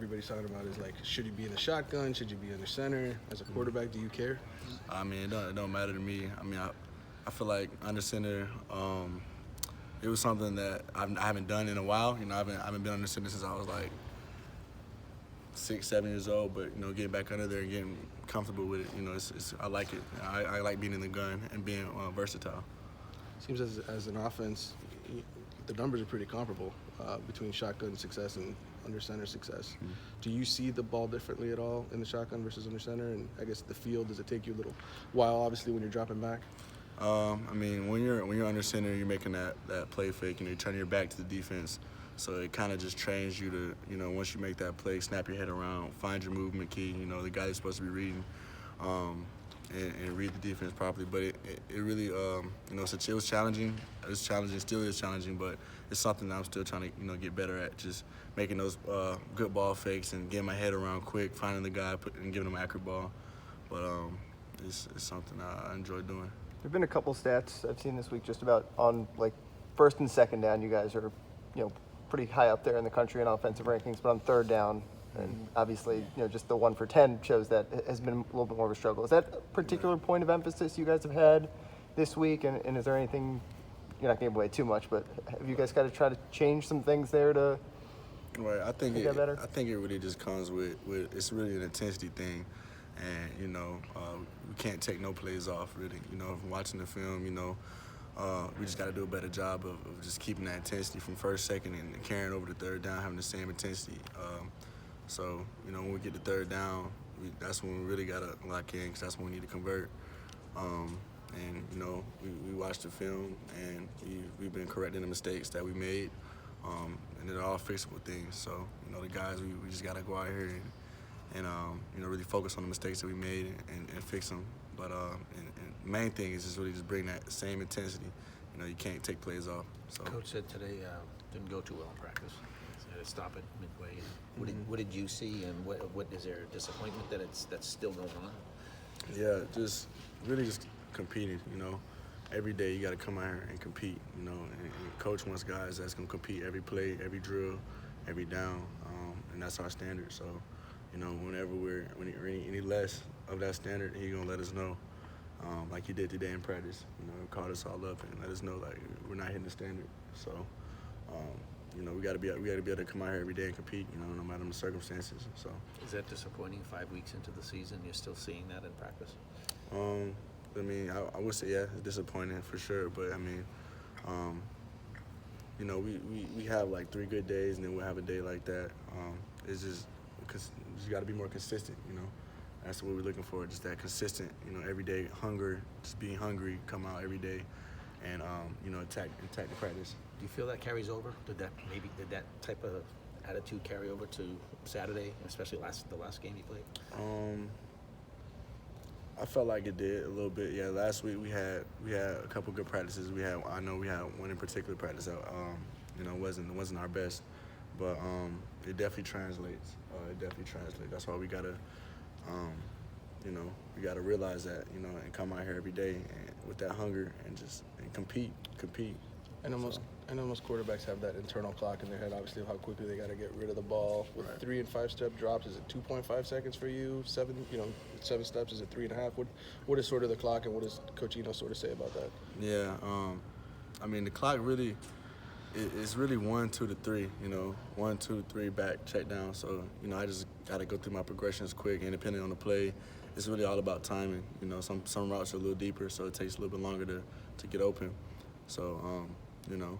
everybody's talking about is like, should you be in the shotgun? Should you be under center? As a quarterback, do you care? I mean, it don't matter to me. I mean, I feel like under center, it was something that I haven't done in a while. You know, I haven't been under center since I was like 6, 7 years old. But you know, getting back under there and getting comfortable with it, you know, I like it. I like being in the gun and being versatile. Seems as an offense, the numbers are pretty comparable between shotgun success and under center success. Mm-hmm. Do you see the ball differently at all in the shotgun versus under center? And I guess the field, does it take you a little while, obviously, when you're dropping back? I mean, when you're under center, you're making that play fake, and you're turning your back to the defense. So it kind of just trains you to, you know, once you make that play, snap your head around, find your movement key. You know, the guy that's supposed to be reading, and read the defense properly. But it really, you know, it was challenging. It's challenging, still is challenging, but it's something that I'm still trying to, you know, get better at. Just making those good ball fakes and getting my head around quick, finding the guy and giving him an accurate ball. But it's something I enjoy doing. There've been a couple stats I've seen this week just about on like first and second down. You guys are, you know, pretty high up there in the country in offensive rankings, but on third down, and obviously, you know, just the 1 for 10 shows that it has been a little bit more of a struggle. Is that a particular point of emphasis you guys have had this week? And is there anything, you're not going to give away too much, but have you guys got to try to change some things there to right, I think get better? I think it really just comes with it's really an intensity thing. And, you know, we can't take no plays off, really. You know, from watching the film, you know, we just got to do a better job of just keeping that intensity from first, second, and carrying over to third down, having the same intensity. So, you know, when we get to third down, that's when we really got to lock in, because that's when we need to convert. And, you know, we watched the film, and we've been correcting the mistakes that we made, and they're all fixable things. So, you know, the guys, we just got to go out here and you know, really focus on the mistakes that we made and fix them. But and the main thing is just really just bring that same intensity. You know, you can't take plays off. So Coach said today didn't go too well in practice. He had to stop it midway. What did you see, and what is there disappointment that that's still going on? Yeah, just really just competing. You know, every day you got to come out here and compete. You know, and coach wants guys that's gonna compete every play, every drill, every down, and that's our standard. So, you know, whenever we're any less of that standard, he's gonna let us know, like he did today in practice. You know, called us all up and let us know like we're not hitting the standard. So, you know, we gotta be able to come out here every day and compete. You know, no matter the circumstances. So. Is that disappointing? 5 weeks into the season, you're still seeing that in practice? I mean, I would say, yeah, it's disappointing for sure. But I mean, you know, we have like 3 good days, and then we'll have a day like that. It's just because you got to be more consistent. You know, that's what we're looking for. Just that consistent. You know, every day hunger, just being hungry, come out every day, and you know, attack the practice. Do you feel that carries over? Did that type of attitude carry over to Saturday, especially the last game you played? I felt like it did a little bit. Yeah, last week we had a couple good practices. I know we had one in particular practice that you know wasn't our best, but it definitely translates. That's why we gotta you know, we gotta realize that, you know, and come out here every day and with that hunger and compete. I know most quarterbacks have that internal clock in their head, obviously, of how quickly they got to get rid of the ball. With right. 3 and 5 step drops, is it 2.5 seconds for you? 7 steps, is it 3.5? What is sort of the clock, and what does Coach Eno sort of say about that? Yeah, I mean, the clock really it's really 1, 2 to 3. You know, 1, 2, 3 back, check down. So you know, I just got to go through my progressions quick, and depending on the play, it's really all about timing. You know, some routes are a little deeper, so it takes a little bit longer to get open. So you know,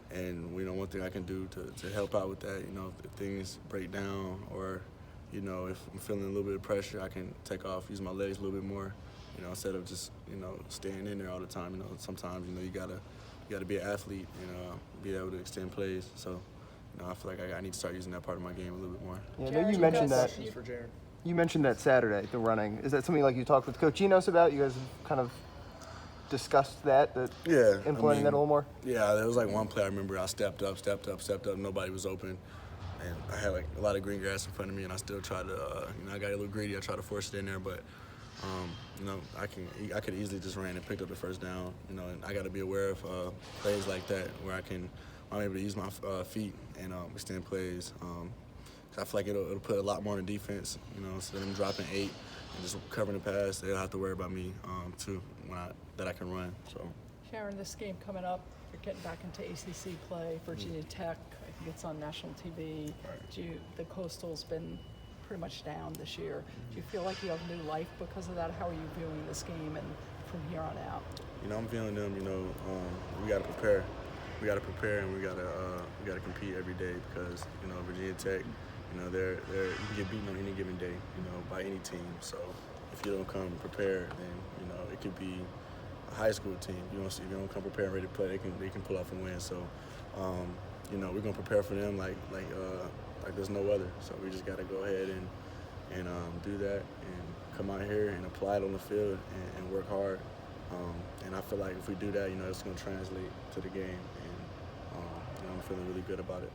and you know, one thing I can do to help out with that, you know, if things break down, or you know, if I'm feeling a little bit of pressure, I can take off, use my legs a little bit more, you know, instead of just, you know, staying in there all the time. You know, sometimes, you know, you gotta be an athlete and be able to extend plays. So, you know, I feel like I need to start using that part of my game a little bit more. Yeah, I know you mentioned that. For Jarren. You mentioned that Saturday, the running. Is that something like you talked with Coach Enos about? You guys have kind of discussed that yeah, implementing that a little more? Yeah, there was like one play I remember I stepped up, nobody was open. And I had like a lot of green grass in front of me, and I still tried to, you know, I got a little greedy. I tried to force it in there, but, you know, I could easily just ran and picked up the first down, you know, and I got to be aware of plays like that where I'm able to use my feet and extend plays. I feel like it'll put a lot more on the defense. You know, instead of them dropping 8 and just covering the pass, they'll have to worry about me too that I can run. So. Jarren, this game coming up, you're getting back into ACC play. Virginia Tech, I think it's on national TV. Right. The Coastal's been pretty much down this year. Do you feel like you have new life because of that? How are you viewing this game and from here on out? You know, I'm feeling them. You know, we got to prepare. We got to prepare, and we got to compete every day because you know Virginia Tech. You know, you can get beaten on any given day. You know, by any team. So if you don't come prepared, then you know it could be a high school team. If you don't come prepared and ready to play, they can pull off a win. So you know, we're gonna prepare for them like there's no other. So we just got to go ahead and do that and come out here and apply it on the field and work hard. And I feel like if we do that, you know, it's going to translate to the game. And you know, I'm feeling really good about it.